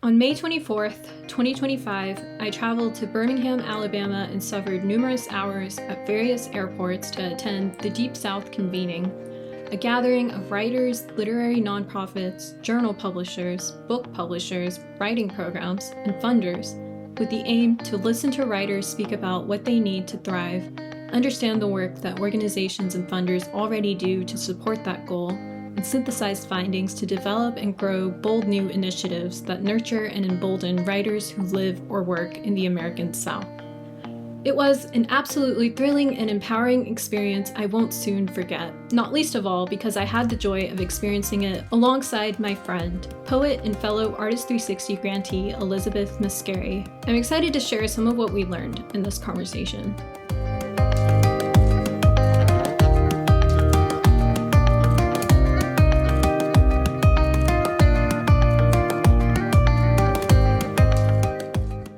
On May 24th, 2025, I traveled to Birmingham, Alabama, and suffered numerous hours at various airports to attend the Deep South Convening, a gathering of writers, literary nonprofits, journal publishers, book publishers, writing programs, and funders, with the aim to listen to writers speak about what they need to thrive, understand the work that organizations and funders already do to support that goal, and synthesize findings to develop and grow bold new initiatives that nurture and embolden writers who live or work in the American South. It was an absolutely thrilling and empowering experience I won't soon forget, not least of all because I had the joy of experiencing it alongside my friend, poet and fellow Artist 360 grantee Elizabeth Muscari. I'm excited to share some of what we learned in this conversation.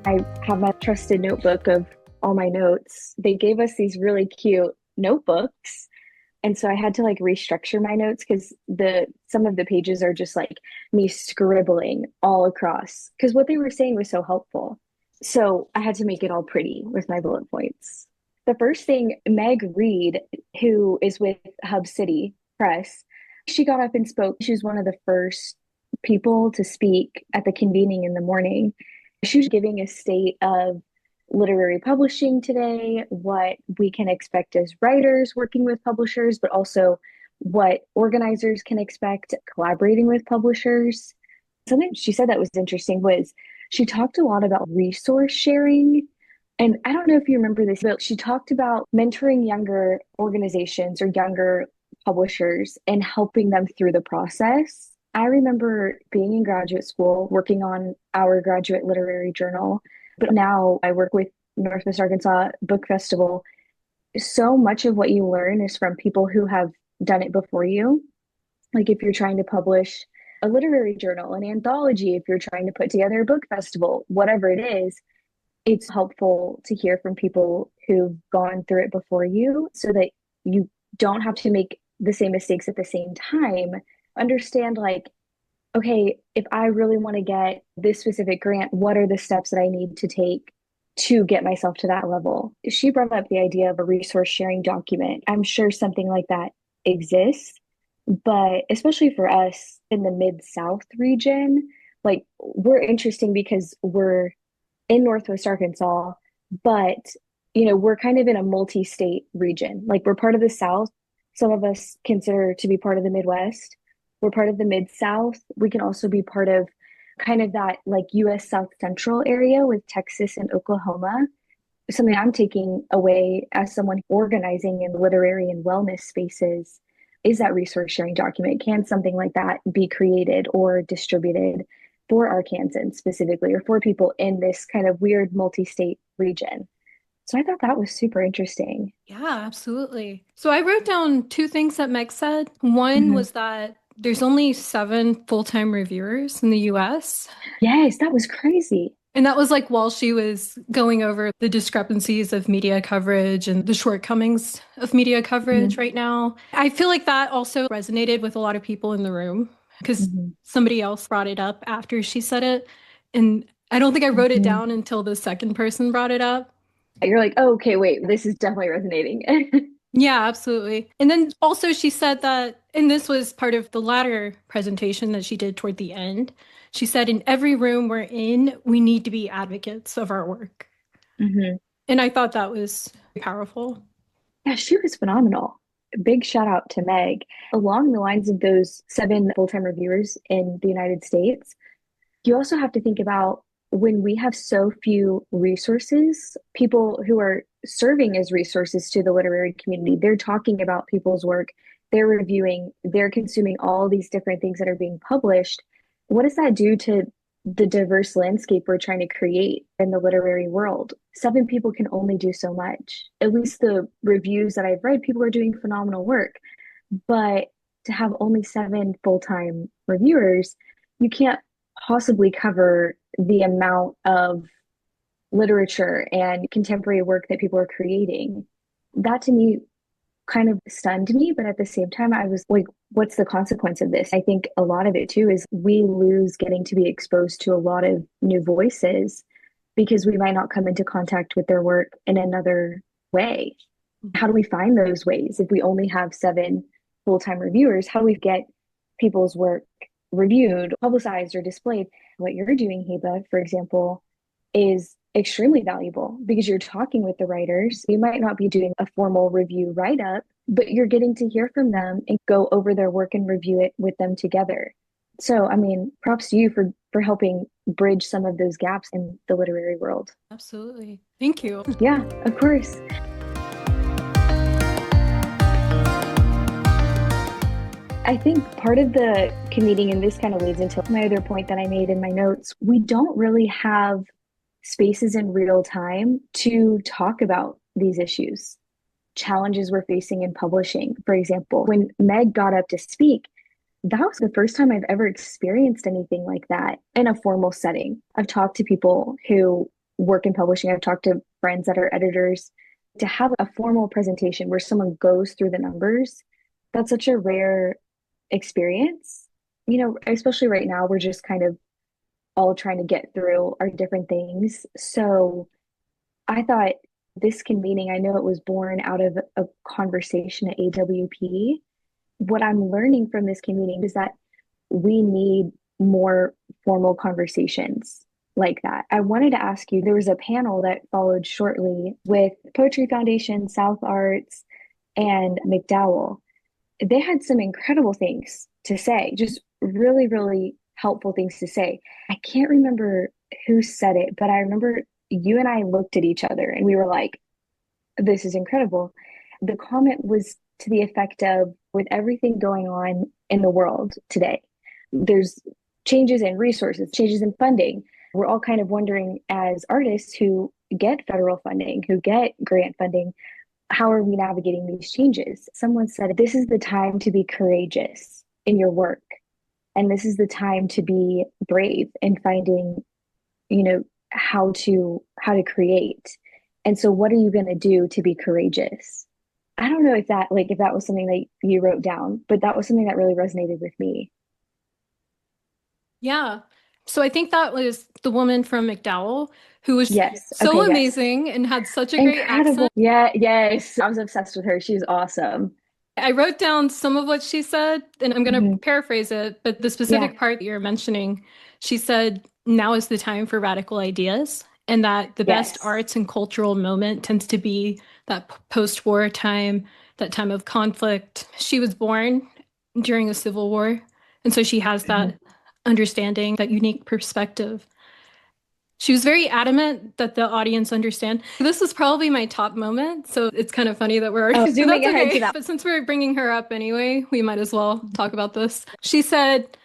I have my trusted notebook of all my notes. They gave us these really cute notebooks. And so I had to restructure my notes because some of the pages are just me scribbling all across because what they were saying was so helpful. So I had to make it all pretty with my bullet points. The first thing, Meg Reed, who is with Hub City Press, she got up and spoke. She was one of the first people to speak at the convening in the morning. She was giving a state of literary publishing today, what we can expect as writers working with publishers, but also what organizers can expect collaborating with publishers. Something she said that was interesting was she talked a lot about resource sharing. And I don't know if you remember this, but she talked about mentoring younger organizations or younger publishers and helping them through the process. I remember being in graduate school, working on our graduate literary journal, but now I work with Northwest Arkansas Book Festival. So much of what you learn is from people who have done it before you. Like if you're trying to publish a literary journal, an anthology, if you're trying to put together a book festival, whatever it is, it's helpful to hear from people who've gone through it before you so that you don't have to make the same mistakes at the same time. Understand okay, if I really want to get this specific grant, what are the steps that I need to take to get myself to that level? She brought up the idea of a resource sharing document. I'm sure something like that exists, but especially for us in the Mid-South region, we're interesting because we're in Northwest Arkansas, but we're kind of in a multi-state region. We're part of the South. Some of us consider to be part of the Midwest. We're part of the Mid-South. We can also be part of kind of that US South Central area with Texas and Oklahoma. Something I'm taking away as someone organizing in literary and wellness spaces is that resource sharing document. Can something like that be created or distributed for Arkansans specifically, or for people in this kind of weird multi-state region? So I thought that was super interesting. Yeah, absolutely. So I wrote down two things that Meg said. One Mhm. was that there's only 7 full-time reviewers in the US. Yes, that was crazy. And that was while she was going over the discrepancies of media coverage and the shortcomings of media coverage Mhm. right now. I feel like that also resonated with a lot of people in the room because Mhm. somebody else brought it up after she said it. And I don't think I wrote it Mhm. down until the second person brought it up. You're like, oh, okay, wait, this is definitely resonating. Yeah, absolutely. And then also she said that, and this was part of the latter presentation that she did toward the end. She said, in every room we're in, we need to be advocates of our work. Mhm. And I thought that was powerful. Yeah, she was phenomenal. Big shout out to Meg. Along the lines of those 7 full-time reviewers in the United States, you also have to think about when we have so few resources, people who are serving as resources to the literary community, they're talking about people's work, they're reviewing, they're consuming all these different things that are being published. What does that do to the diverse landscape we're trying to create in the literary world? 7 people can only do so much. At least the reviews that I've read, people are doing phenomenal work. But to have only 7 full-time reviewers, you can't possibly cover the amount of literature and contemporary work that people are creating. That to me kind of stunned me. But at the same time, I was like, what's the consequence of this? I think a lot of it too is we lose getting to be exposed to a lot of new voices because we might not come into contact with their work in another way. How do we find those ways? If we only have 7 full-time reviewers, how do we get people's work reviewed, publicized, or displayed? What you're doing, Heba, for example, is extremely valuable because you're talking with the writers. You might not be doing a formal review write-up, but you're getting to hear from them and go over their work and review it with them together. So, I mean, props to you for helping bridge some of those gaps in the literary world. Absolutely. Thank you. Yeah, of course. I think part of the convening, and this kind of leads into my other point that I made in my notes, we don't really have spaces in real time to talk about these issues, challenges we're facing in publishing. For example, when Meg got up to speak, that was the first time I've ever experienced anything like that in a formal setting. I've talked to people who work in publishing, I've talked to friends that are editors. To have a formal presentation where someone goes through the numbers, that's such a rare experience. You know, especially right now, we're just kind of all trying to get through our different things. So I thought this convening, I know it was born out of a conversation at AWP. What I'm learning from this convening is that we need more formal conversations like that. I wanted to ask you, there was a panel that followed shortly with Poetry Foundation, South Arts, and McDowell. They had some incredible things to say, just really, really helpful things to say. I can't remember who said it, but I remember you and I looked at each other and we were like, this is incredible. The comment was to the effect of, with everything going on in the world today, there's changes in resources, changes in funding. We're all kind of wondering, as artists who get federal funding, who get grant funding, how are we navigating these changes? Someone said, this is the time to be courageous in your work. And this is the time to be brave in finding, you know, how to create. And so what are you going to do to be courageous? I don't know if that was something that you wrote down, but that was something that really resonated with me. Yeah. So I think that was the woman from McDowell who was Yes. so Okay, yes. amazing and had such a great Incredible. accent. Yeah, yes. I was obsessed with her. She's awesome. I wrote down some of what she said, and I'm going to Mhm. paraphrase it, but the Yeah. specific part that you're mentioning, she said, now is the time for radical ideas, and that the best Yes. arts and cultural moment tends to be that post-war time, that time of conflict. She was born during a civil war, and so she has Mhm. that understanding, that unique perspective. She was very adamant that the audience understand. This was probably my top moment, so it's kind of funny that we're Oh, already, but zooming that's ahead to okay. that. But since we're bringing her up anyway, we might as well talk about this. She said,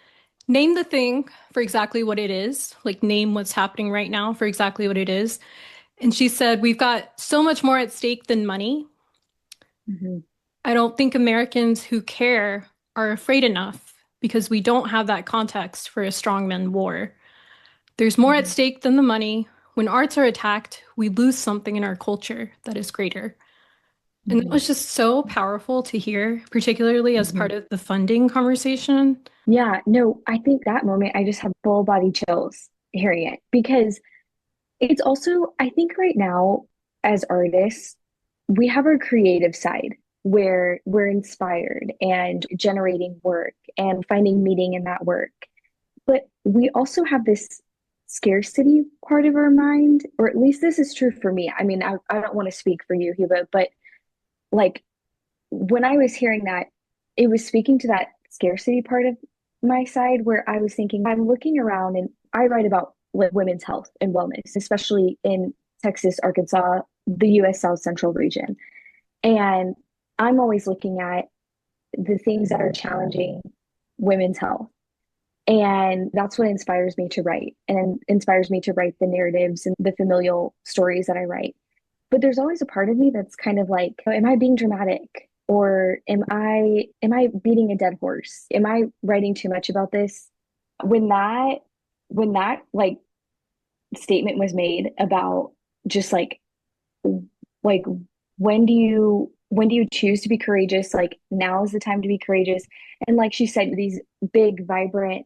name the thing for exactly what it is, like name what's happening right now for exactly what it is. And she said, we've got so much more at stake than money. Mhm. I don't think Americans who care are afraid enough because we don't have that context for a strongman war. There's more at Mhm. stake than the money. When arts are attacked, we lose something in our culture that is greater. And that Mhm. was just so powerful to hear, particularly as Mhm. part of the funding conversation. Yeah, no, I think that moment I just have full body chills hearing it because it's also, I think right now as artists, we have our creative side where we're inspired and generating work and finding meaning in that work. But we also have this scarcity part of our mind, or at least this is true for me. I mean, I don't want to speak for you, Huba, but like when I was hearing that, it was speaking to that scarcity part of my side where I was thinking, I'm looking around and I write about like women's health and wellness, especially in Texas, Arkansas, the US South Central region. And I'm always looking at the things that are challenging women's health. And that's what inspires me to write and inspires me to write the narratives and the familial stories that I write. But there's always a part of me that's kind of like, am I being dramatic? Or am I beating a dead horse? Am I writing too much about this? When that when that like statement was made about just like when when do you choose to be courageous? Like now is the time to be courageous. And like she said, these big, vibrant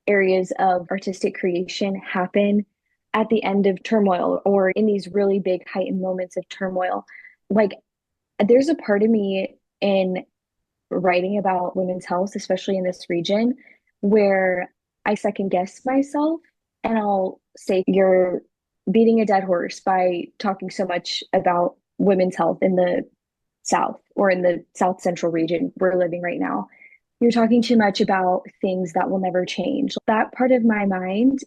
areas of artistic creation happen at the end of turmoil or in these really big heightened moments of turmoil. Like there's a part of me in writing about women's health, especially in this region, where I second guess myself and I'll say, you're beating a dead horse by talking so much about women's health in the South or in the South Central region we're living right now. You're talking too much about things that will never change. That part of my mind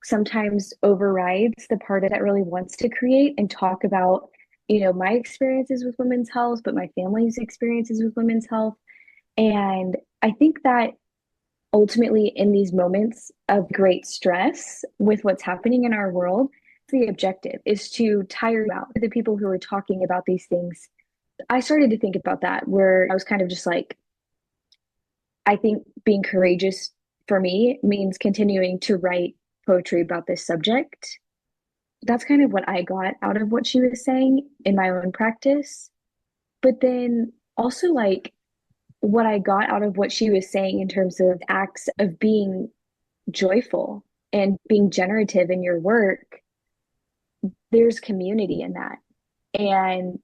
sometimes overrides the part that really wants to create and talk about, my experiences with women's health, but my family's experiences with women's health. And I think that ultimately, in these moments of great stress with what's happening in our world, the objective is to tire out the people who are talking about these things. I started to think about that, where I was kind of just like, I think being courageous for me means continuing to write poetry about this subject. That's kind of what I got out of what she was saying in my own practice. But then also, like, what I got out of what she was saying in terms of acts of being joyful and being generative in your work, there's community in that. And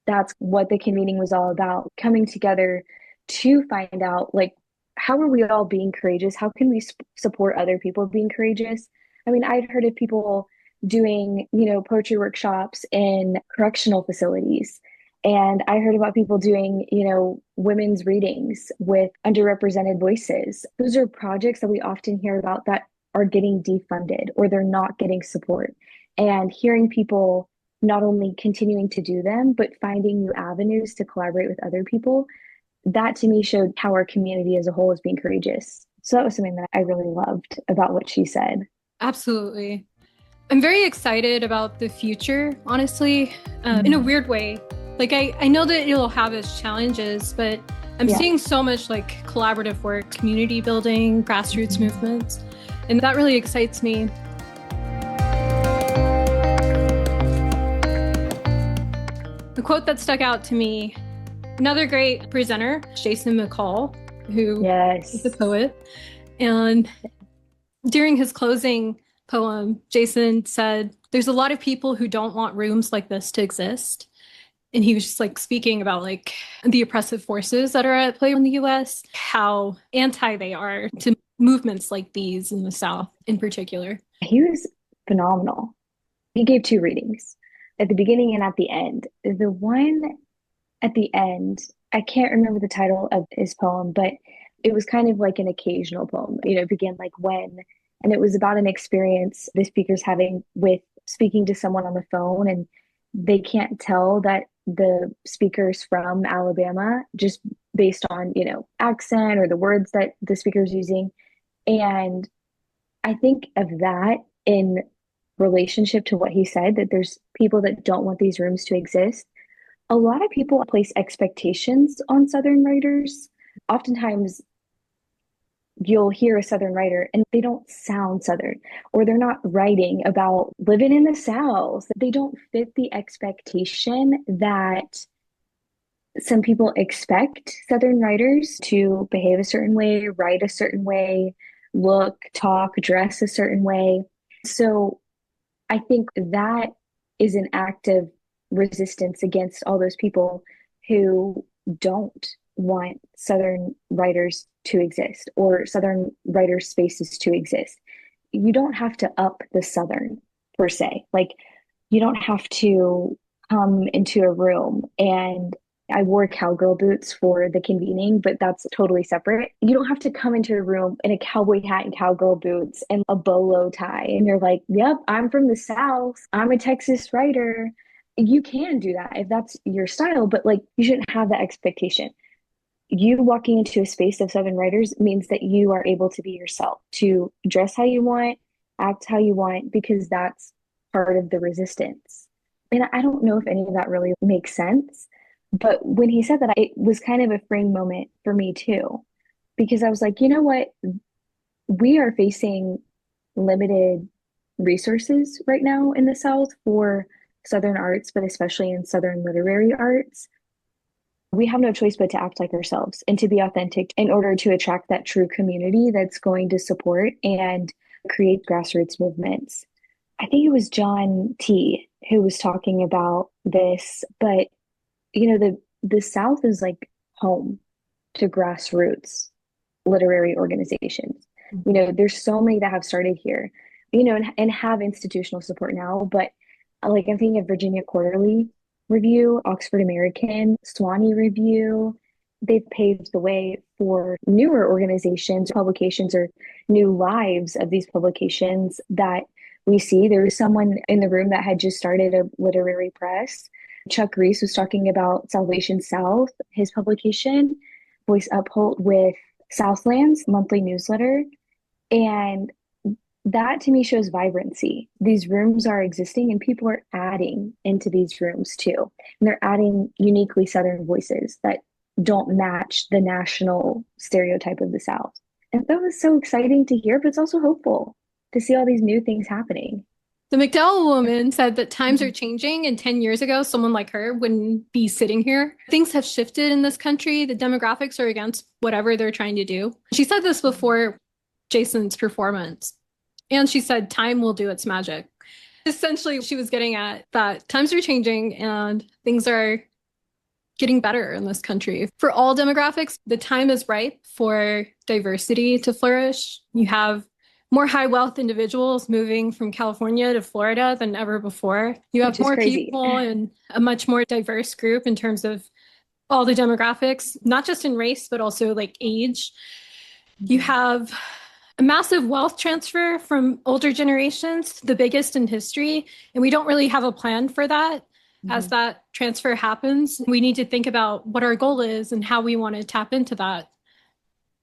that's what the convening was all about, coming together to find out, like, how are we all being courageous? How can we support other people being courageous? I mean, I'd heard of people doing, poetry workshops in correctional facilities. And I heard about people doing, women's readings with underrepresented voices. Those are projects that we often hear about that are getting defunded or they're not getting support. And hearing people not only continuing to do them, but finding new avenues to collaborate with other people, that to me showed how our community as a whole is being courageous. So that was something that I really loved about what she said. Absolutely. I'm very excited about the future, honestly, in a weird way. Like, I know that it'll have its challenges, but I'm seeing so much like collaborative work, community building, grassroots movements, and that really excites me. The quote that stuck out to me, another great presenter, Jason McCall, who is a poet. And during his closing poem, Jason said, "There's a lot of people who don't want rooms like this to exist." And he was just like speaking about like the oppressive forces that are at play in the US, how anti they are to movements like these in the South in particular. He was phenomenal. He gave two readings at the beginning and at the end. The one at the end, I can't remember the title of his poem, but it was kind of like an occasional poem. It began like when, and it was about an experience the speaker's having with speaking to someone on the phone, and they can't tell that the speaker's from Alabama just based on, accent or the words that the speaker's using. And I think of that in relationship to what he said, that there's people that don't want these rooms to exist. A lot of people place expectations on Southern writers. Oftentimes, you'll hear a Southern writer and they don't sound Southern, or they're not writing about living in the South. They don't fit the expectation that some people expect Southern writers to behave a certain way, write a certain way, look, talk, dress a certain way. So I think that is an act of resistance against all those people who don't want Southern writers to exist or Southern writers' spaces to exist. You don't have to up the Southern per se. Like, you don't have to come into a room and I wore cowgirl boots for the convening, but that's totally separate. You don't have to come into a room in a cowboy hat and cowgirl boots and a bolo tie. And you're like, yep, I'm from the South. I'm a Texas writer. You can do that if that's your style, but like, you shouldn't have that expectation. You walking into a space of Southern writers means that you are able to be yourself, to dress how you want, act how you want, because that's part of the resistance. And I don't know if any of that really makes sense. But when he said that, it was kind of a freeing moment for me too, because I was like, you know what? We are facing limited resources right now in the South for Southern arts, but especially in Southern literary arts. we have no choice but to act like ourselves and to be authentic in order to attract that true community that's going to support and create grassroots movements. I think it was John T who was talking about this, but the South is like home to grassroots literary organizations. There's so many that have started here, and have institutional support now, but like I'm thinking of Virginia Quarterly Review, Oxford American, Swanee Review. They've paved the way for newer organizations, publications, or new lives of these publications that we see. There was someone in the room that had just started a literary press. Chuck Reese was talking about Salvation South, his publication, Voice Uphold with Southland's monthly newsletter. And that to me shows vibrancy. These rooms are existing and people are adding into these rooms too. And they're adding uniquely Southern voices that don't match the national stereotype of the South. And that was so exciting to hear, but it's also hopeful to see all these new things happening. The McDowell woman said that times are Mhm. changing, and 10 years ago, someone like her wouldn't be sitting here. Things have shifted in this country. The demographics are against whatever they're trying to do. She said this before Jason's performance, and she said, time will do its magic. Essentially, she was getting at that times are changing and things are getting better in this country. For all demographics, the time is ripe for diversity to flourish. You have more high wealth individuals moving from California to Florida than ever before. You have Which is more crazy. people and a much more diverse group in terms of all the demographics, not just in race, but also like age. You have a massive wealth transfer from older generations, the biggest in history. And we don't really have a plan for that. As Mhm. that transfer happens, we need to think about what our goal is and how we want to tap into that.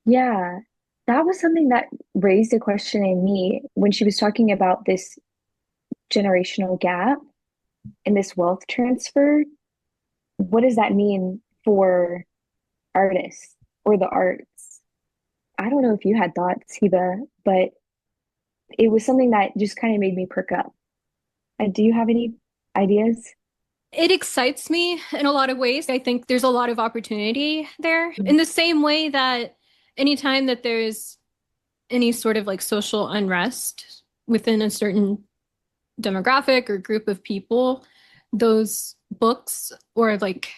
Yeah, that was something that raised a question in me when she was talking about this generational gap and this wealth transfer. What does that mean for artists or the arts? I don't know if you had thoughts, Hiba, but it was something that just kind of made me perk up. Do you have any ideas? It excites me in a lot of ways. I think there's a lot of opportunity there. In Mhm. the same way that anytime that there's any sort of like social unrest within a certain demographic or group of people, those books or like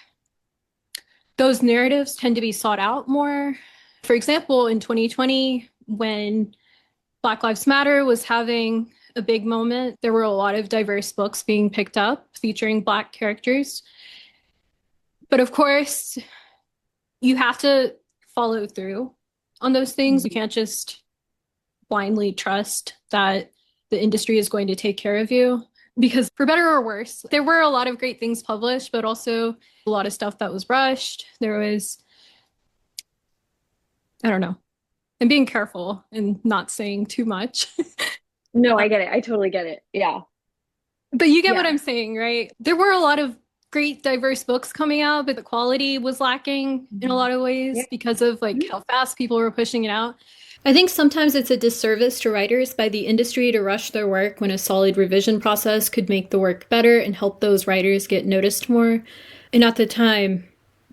those narratives tend to be sought out more. For example, in 2020, when Black Lives Matter was having a big moment, there were a lot of diverse books being picked up featuring Black characters. But of course, you have to follow through on those things. You Mhm. can't just blindly trust that the industry is going to take care of you. Because for better or worse, there were a lot of great things published, but also a lot of stuff that was rushed. There was, I don't know, I'm being careful and not saying too much. No, I get it. I totally get it. Yeah. But you get what Yeah. I'm saying, right? There were a lot of great diverse books coming out, but the quality was lacking in a Mhm. lot of Yeah. ways because of like Mhm. how fast people were pushing it out. I think sometimes it's a disservice to writers by the industry to rush their work when a solid revision process could make the work better and help those writers get noticed more. And at the time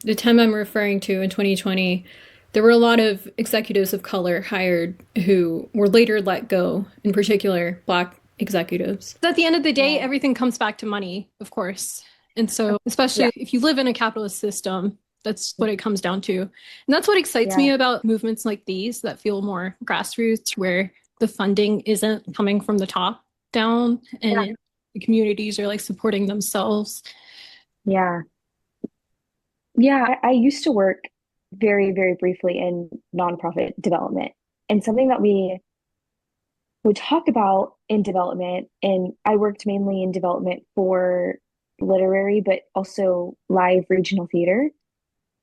I'm referring to in 2020, there were a lot of executives of color hired who were later let go, in particular, Black executives. At the end of the day, Yeah. everything comes back to money, of course. And so, Yeah. especially if you live in a capitalist system, that's what it comes down to. And that's what excites Yeah. me about movements like these that feel more grassroots, where the funding isn't coming from the top down Yeah. and the communities are like supporting themselves. Yeah. Yeah. I used to work very, very briefly in nonprofit development. And something that we would talk about in development, and I worked mainly in development for literary, but also live regional theater.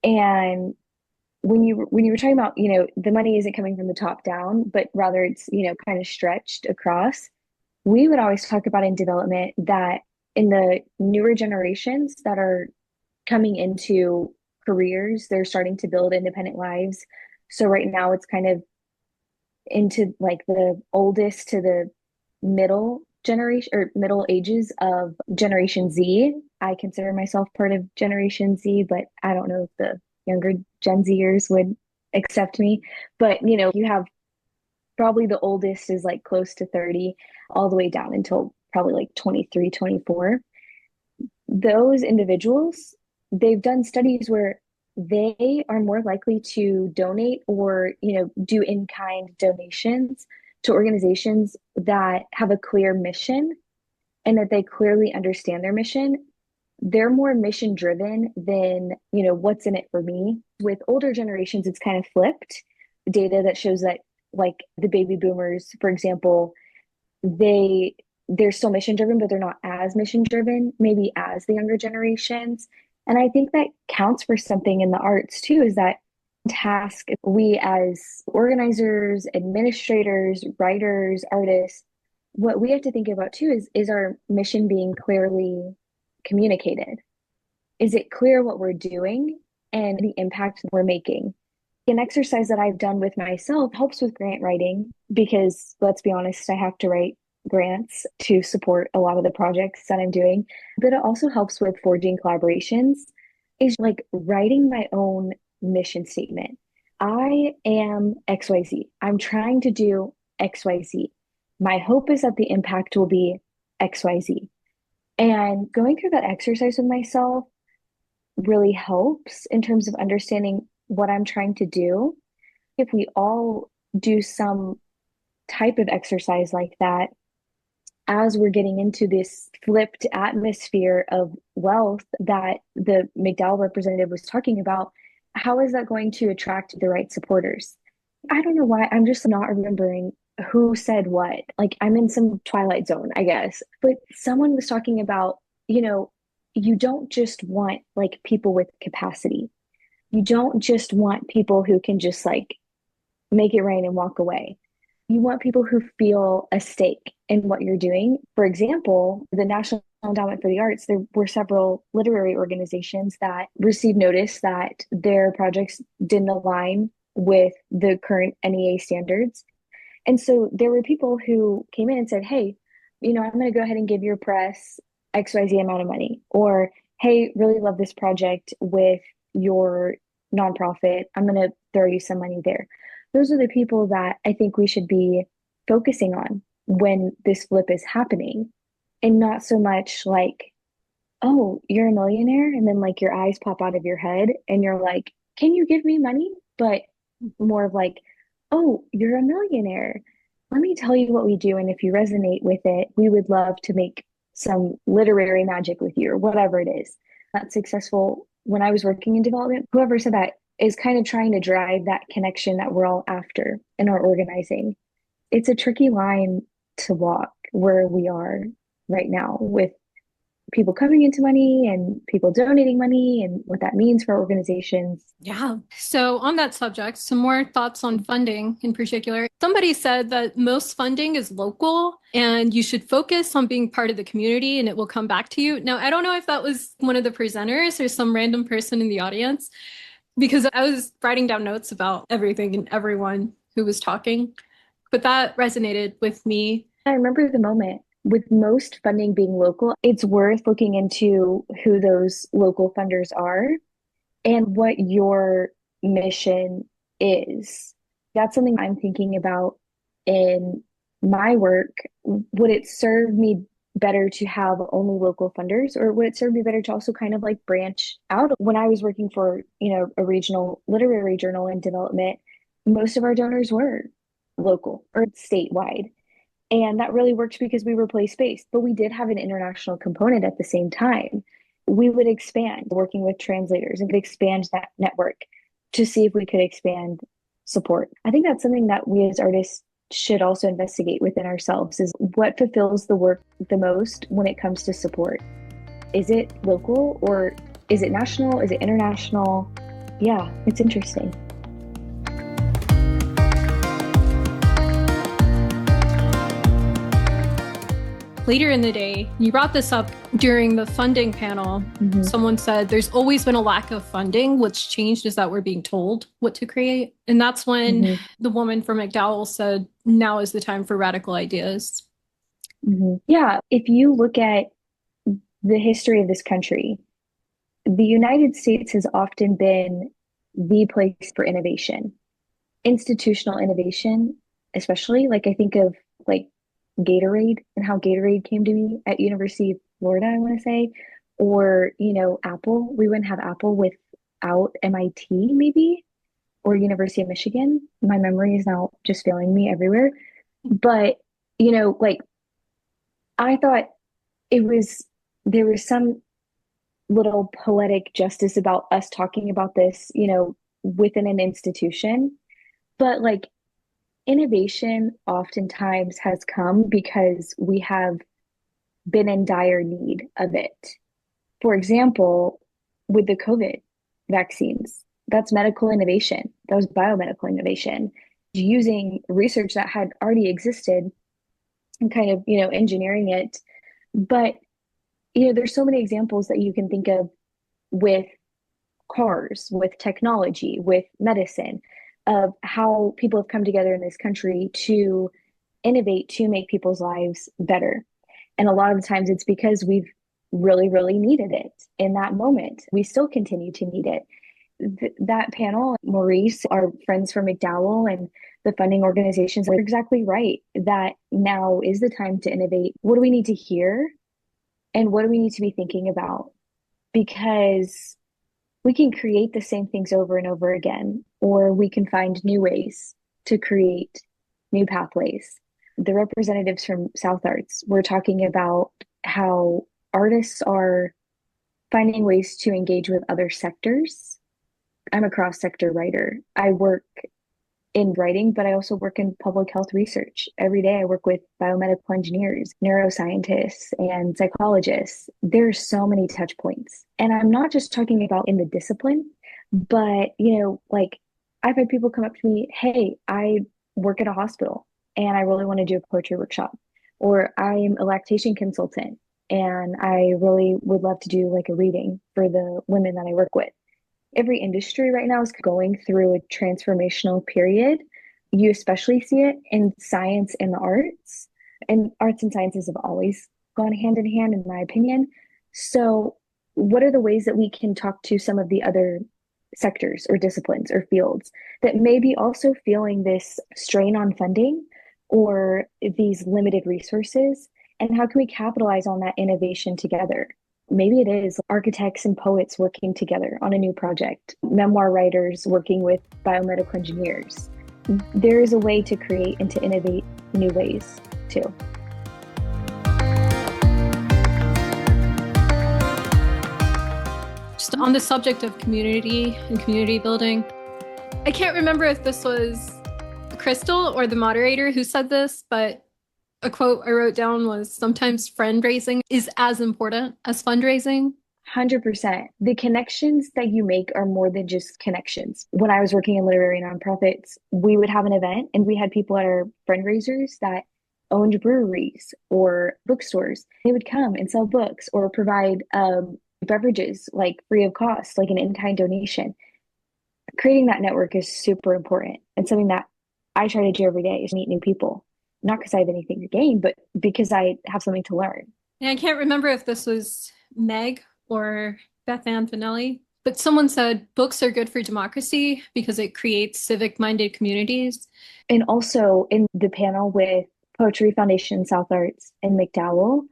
And when you were talking about, the money isn't coming from the top down, but rather it's, kind of stretched across, we would always talk about in development that in the newer generations that are coming into careers, they're starting to build independent lives. So right now it's kind of into like the oldest to the middle generation or middle ages of Generation Z I consider myself part of Generation Z, but I don't know if the younger Gen Zers would accept me. But, you have probably the oldest is like close to 30, all the way down until probably like 23, 24. Those individuals, they've done studies where they are more likely to donate or, do in-kind donations to organizations that have a clear mission and that they clearly understand their mission. They're more mission driven than, what's in it for me. With older generations, it's kind of flipped. Data that shows that, like, the baby boomers, for example, they're still mission driven, but they're not as mission driven, maybe as the younger generations. And I think that counts for something in the arts too, is that task we as organizers, administrators, writers, artists, what we have to think about too is our mission being clearly communicated? Is it clear what we're doing and the impact we're making? An exercise that I've done with myself helps with grant writing because, let's be honest, I have to write grants to support a lot of the projects that I'm doing. But it also helps with forging collaborations, is like writing my own mission statement. I am XYZ. I'm trying to do XYZ. My hope is that the impact will be XYZ. And going through that exercise with myself really helps in terms of understanding what I'm trying to do. If we all do some type of exercise like that, as we're getting into this flipped atmosphere of wealth that the McDowell representative was talking about, how is that going to attract the right supporters? I don't know why. I'm just not remembering who said what. Like, I'm in some twilight zone, I guess. But someone was talking about, you don't just want like people with capacity. You don't just want people who can just like make it rain and walk away. You want people who feel a stake in what you're doing. For example, the National Endowment for the Arts, there were several literary organizations that received notice that their projects didn't align with the current NEA standards. And so there were people who came in and said, hey, I'm going to go ahead and give your press XYZ amount of money. Or, hey, really love this project with your nonprofit. I'm going to throw you some money there. Those are the people that I think we should be focusing on when this flip is happening, and not so much like, oh, you're a millionaire, and then like your eyes pop out of your head and you're like, can you give me money? But more of like, oh, you're a millionaire. Let me tell you what we do. And if you resonate with it, we would love to make some literary magic with you or whatever it is. That's successful. When I was working in development, whoever said that is kind of trying to drive that connection that we're all after in our organizing. It's a tricky line to walk where we are right now with people coming into money and people donating money and what that means for organizations. Yeah. So on that subject, some more thoughts on funding in particular. Somebody said that most funding is local and you should focus on being part of the community and it will come back to you. Now, I don't know if that was one of the presenters or some random person in the audience, because I was writing down notes about everything and everyone who was talking, but that resonated with me. I remember the moment. With most funding being local, it's worth looking into who those local funders are and what your mission is. That's something I'm thinking about in my work. Would it serve me better to have only local funders, or would it serve me better to also kind of like branch out? When I was working for, a regional literary journal in development, most of our donors were local or statewide. And that really worked because we were place-based, but we did have an international component at the same time. We would expand working with translators and could expand that network to see if we could expand support. I think that's something that we as artists should also investigate within ourselves, is what fulfills the work the most when it comes to support. Is it local or is it national? Is it international? Yeah, it's interesting. Later in the day, you brought this up during the funding panel. Mm-hmm. Someone said there's always been a lack of funding. What's changed is that we're being told what to create. And that's when mm-hmm. the woman from McDowell said, now is the time for radical ideas. Mm-hmm. Yeah. If you look at the history of this country, the United States has often been the place for innovation, institutional innovation, especially. Like I think of like Gatorade and how Gatorade came to me at University of Florida, I want to say, or Apple. We wouldn't have Apple without MIT, maybe, or University of Michigan. My memory is now just failing me everywhere. But, like I thought it was there was some little poetic justice about us talking about this, within an institution. But like innovation oftentimes has come because we have been in dire need of it. For example, with the COVID vaccines, that's medical innovation. That was biomedical innovation, using research that had already existed and kind of, engineering it. But, there's so many examples that you can think of with cars, with technology, with medicine, of how people have come together in this country to innovate to make people's lives better. And a lot of the times it's because we've really, really needed it in that moment. We still continue to need it. That panel, Maurice, our friends from McDowell and the funding organizations are exactly right that now is the time to innovate. What do we need to hear? And what do we need to be thinking about? Because we can create the same things over and over again, or we can find new ways to create new pathways. The representatives from South Arts were talking about how artists are finding ways to engage with other sectors. I'm a cross-sector writer. I work in writing, but I also work in public health research. Every day I work with biomedical engineers, neuroscientists, and psychologists. There's so many touch points. And I'm not just talking about in the discipline, but, like I've had people come up to me, hey, I work at a hospital and I really want to do a poetry workshop, or I'm a lactation consultant and I really would love to do like a reading for the women that I work with. Every industry right now is going through a transformational period. You especially see it in science and the arts. And arts and sciences have always gone hand in hand, in my opinion. So, what are the ways that we can talk to some of the other sectors or disciplines or fields that may be also feeling this strain on funding or these limited resources? And how can we capitalize on that innovation together? Maybe it is architects and poets working together on a new project, memoir writers working with biomedical engineers. There is a way to create and to innovate new ways too. Just on the subject of community and community building, I can't remember if this was Crystal or the moderator who said this, but a quote I wrote down was, sometimes friend-raising is as important as fundraising. 100%. The connections that you make are more than just connections. When I was working in literary nonprofits, we would have an event and we had people at our fundraisers that owned breweries or bookstores. They would come and sell books or provide beverages like free of cost, like an in-kind donation. Creating that network is super important and something that I try to do every day is meet new people. Not because I have anything to gain, but because I have something to learn. And I can't remember if this was Meg or Beth Ann Finelli, but someone said books are good for democracy because it creates civic-minded communities. And also in the panel with Poetry Foundation, South Arts, and McDowell,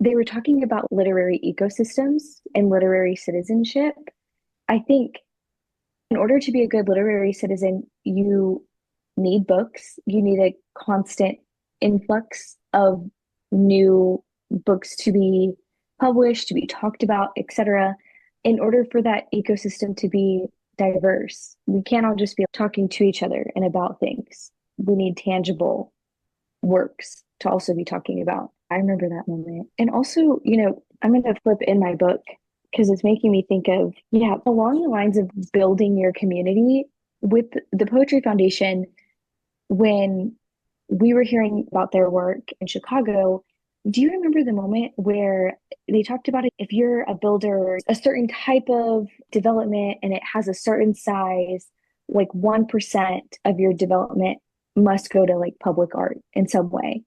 they were talking about literary ecosystems and literary citizenship. I think in order to be a good literary citizen, you need books. You need a constant influx of new books to be published, to be talked about, etc. In order for that ecosystem to be diverse, we can't all just be talking to each other and about things. We need tangible works to also be talking about. I remember that moment. And also, I'm going to flip in my book because it's making me think of, along the lines of building your community with the Poetry Foundation. When we were hearing about their work in Chicago, do you remember the moment where they talked about it? If you're a builder, a certain type of development and it has a certain size, like 1% of your development must go to like public art in some way.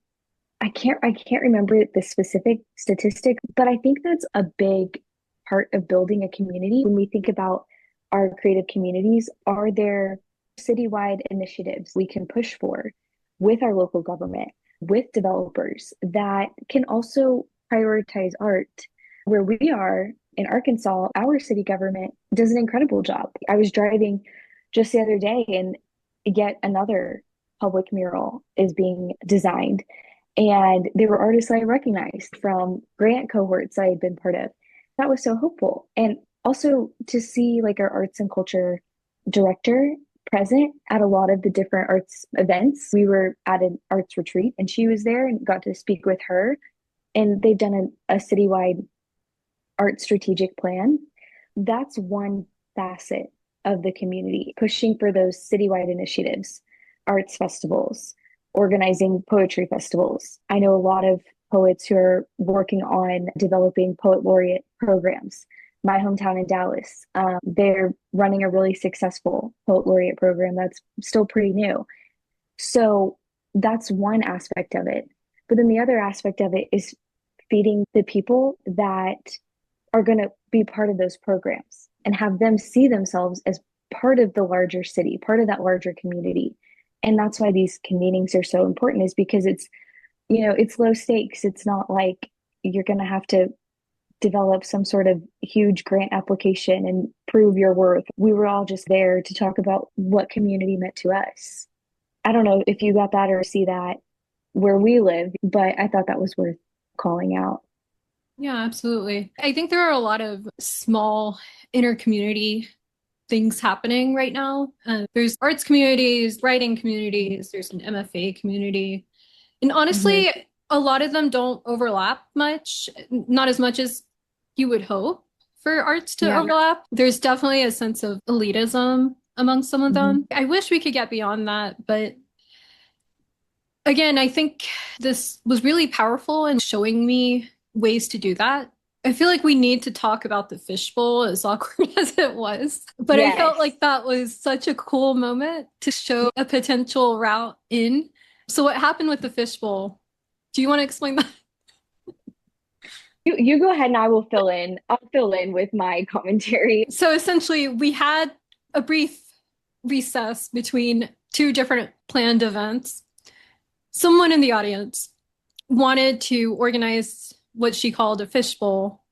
I can't remember the specific statistic, but I think that's a big part of building a community. When we think about our creative communities, are there citywide initiatives we can push for with our local government, with developers that can also prioritize art? Where we are in Arkansas, our city government does an incredible job. I was driving just the other day and yet another public mural is being designed. And they were artists I recognized from grant cohorts I had been part of. That was so hopeful. And also to see like our arts and culture director present at a lot of the different arts events. We were at an arts retreat and she was there and got to speak with her. And they've done a citywide art strategic plan. That's one facet of the community, pushing for those citywide initiatives, arts festivals, organizing poetry festivals. I know a lot of poets who are working on developing poet laureate programs. My hometown in Dallas, they're running a really successful poet laureate program that's still pretty new. So that's one aspect of it. But then the other aspect of it is feeding the people that are going to be part of those programs and have them see themselves as part of the larger city, part of that larger community. And that's why these convenings are so important, is because it's low stakes. It's not like you're going to have to develop some sort of huge grant application and prove your worth. We were all just there to talk about what community meant to us. I don't know if you got that or see that where we live, but I thought that was worth calling out. Yeah, absolutely. I think there are a lot of small inner community things happening right now. There's arts communities, writing communities, there's an MFA community. And Mhm. honestly, a lot of them don't overlap much, not as much as you would hope for arts to Yeah. overlap. There's definitely a sense of elitism among some of Mhm. them. I wish we could get beyond that, but again, I think this was really powerful in showing me ways to do that. I feel like we need to talk about the fishbowl, as awkward as it was. But I felt Yes. like that was such a cool moment to show a potential route in. So, what happened with the fishbowl? Do you want to explain that? You go ahead and I will fill in. I'll fill in with my commentary. So, essentially, we had a brief recess between two different planned events. Someone in the audience wanted to organize what she called a fishbowl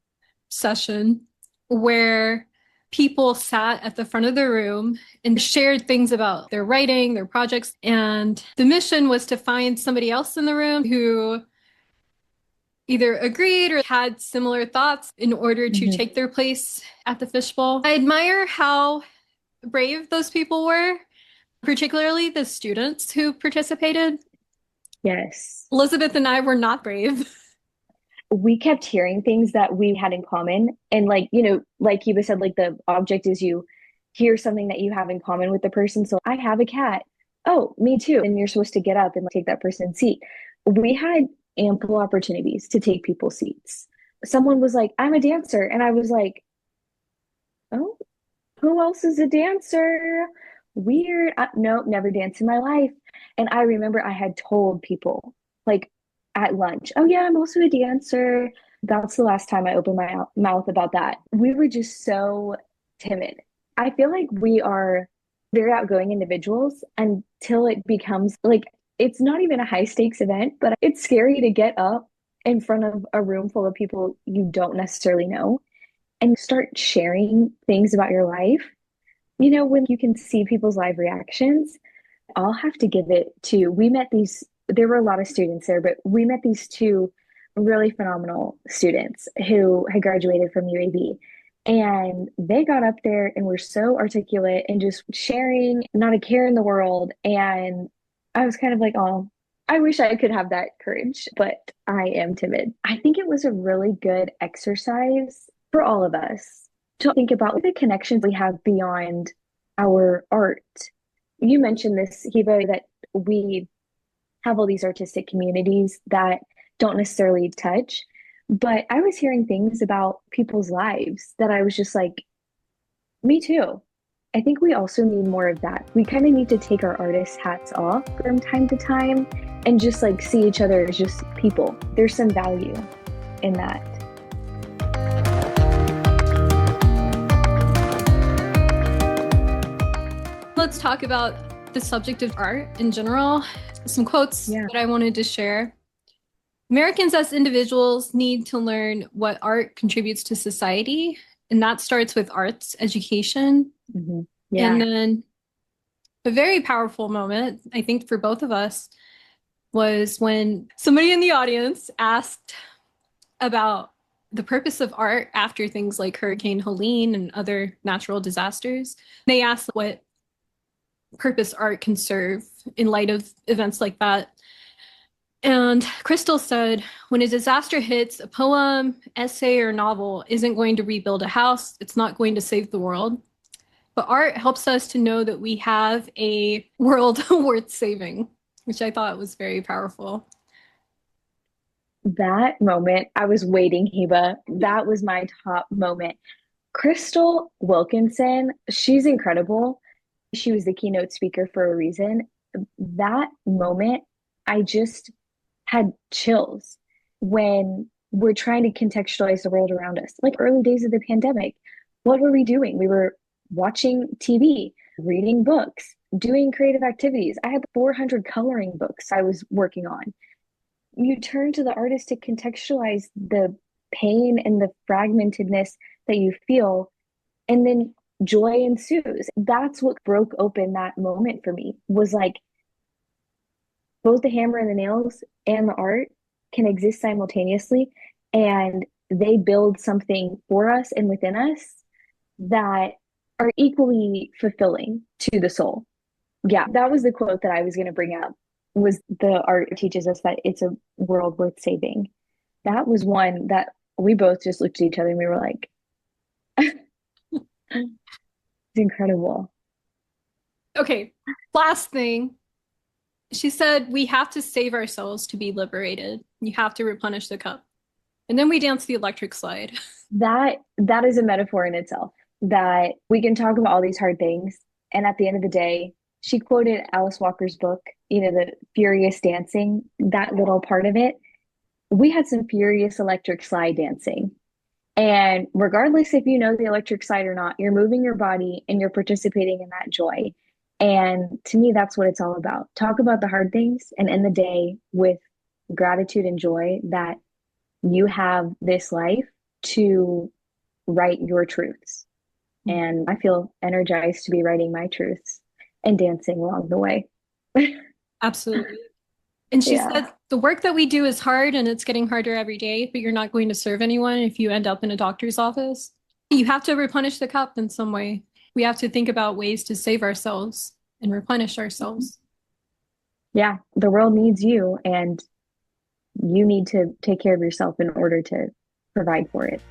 session where people sat at the front of the room and shared things about their writing, their projects. And the mission was to find somebody else in the room who either agreed or had similar thoughts in order to Mhm. take their place at the fishbowl. I admire how brave those people were, particularly the students who participated. Yes. Elizabeth and I were not brave. We kept hearing things that we had in common. And like, like you said, like the object is you hear something that you have in common with the person. So I have a cat. Oh, me too. And you're supposed to get up and like, take that person's seat. We had ample opportunities to take people's seats. Someone was like, I'm a dancer. And I was like, oh, who else is a dancer? Weird. No, never danced in my life. And I remember I had told people like at lunch, oh yeah, I'm also a dancer. That's the last time I opened my mouth about that. We were just so timid. I feel like we are very outgoing individuals until it becomes like it's not even a high stakes event, but it's scary to get up in front of a room full of people you don't necessarily know and start sharing things about your life. When you can see people's live reactions, I'll have to give it to, there were a lot of students there, but we met these two really phenomenal students who had graduated from UAB. And they got up there and were so articulate and just sharing, not a care in the world. And I was kind of like, oh, I wish I could have that courage, but I am timid. I think it was a really good exercise for all of us to think about the connections we have beyond our art. You mentioned this, Hiba, that we have all these artistic communities that don't necessarily touch. But I was hearing things about people's lives that I was just like, me too. I think we also need more of that. We kind of need to take our artist hats off from time to time and just like see each other as just people. There's some value in that. Let's talk about the subject of art in general. Some quotes that I wanted to share. Americans as individuals need to learn what art contributes to society, and that starts with arts education. Mm-hmm. Yeah. And then a very powerful moment, I think, for both of us was when somebody in the audience asked about the purpose of art after things like Hurricane Helene and other natural disasters. They asked what purpose art can serve in light of events like that. And Crystal said, when a disaster hits, a poem, essay, or novel isn't going to rebuild a house. It's not going to save the world. But art helps us to know that we have a world worth saving, which I thought was very powerful. That moment, I was waiting, Heba. That was my top moment. Crystal Wilkinson, she's incredible. She was the keynote speaker for a reason. That moment, I just had chills when we're trying to contextualize the world around us. Like early days of the pandemic, what were we doing? We were watching TV, reading books, doing creative activities. I had 400 coloring books I was working on. You turn to the artist to contextualize the pain and the fragmentedness that you feel, and then joy ensues. That's what broke open that moment for me, was like both the hammer and the nails and the art can exist simultaneously, and they build something for us and within us that are equally fulfilling to the soul. Yeah, that was the quote that I was going to bring up, was the art teaches us that it's a world worth saving. That was one that we both just looked at each other and we were like, it's incredible. Okay, last thing. She said, we have to save ourselves to be liberated. You have to replenish the cup. And then we dance the electric slide. That is a metaphor in itself, that we can talk about all these hard things. And at the end of the day, she quoted Alice Walker's book, the furious dancing, that little part of it. We had some furious electric slide dancing. And regardless if you know the electric slide or not, you're moving your body and you're participating in that joy. And to me, that's what it's all about. Talk about the hard things and end the day with gratitude and joy that you have this life to write your truths. And I feel energized to be writing my truths and dancing along the way. Absolutely. And she said, the work that we do is hard and it's getting harder every day, but you're not going to serve anyone if you end up in a doctor's office. You have to replenish the cup in some way. We have to think about ways to save ourselves and replenish ourselves. Yeah, the world needs you, and you need to take care of yourself in order to provide for it.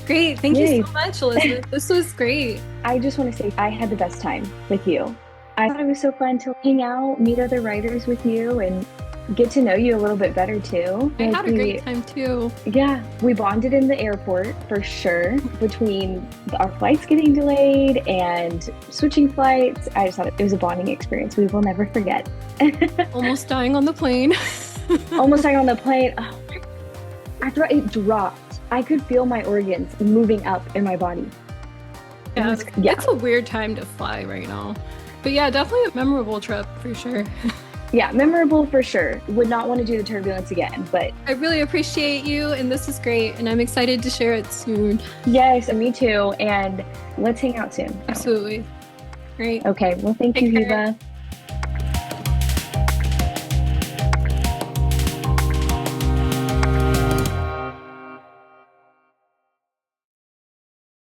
Great. Thank you so much, Elizabeth. This was great. I just want to say I had the best time with you. I thought it was so fun to hang out, meet other writers with you, and get to know you a little bit better too. I had a great time too. Yeah, we bonded in the airport for sure, between our flights getting delayed and switching flights. I just thought it was a bonding experience we will never forget. Almost dying on the plane. Almost dying on the plane. Oh, after it dropped, I could feel my organs moving up in my body. Yeah, it's a weird time to fly right now. But yeah, definitely a memorable trip for sure. Yeah, memorable for sure. Would not want to do the turbulence again, but I really appreciate you, and this is great, and I'm excited to share it soon. Yes, me too. And let's hang out soon. Absolutely. Great. Okay, well, thank you, Heba.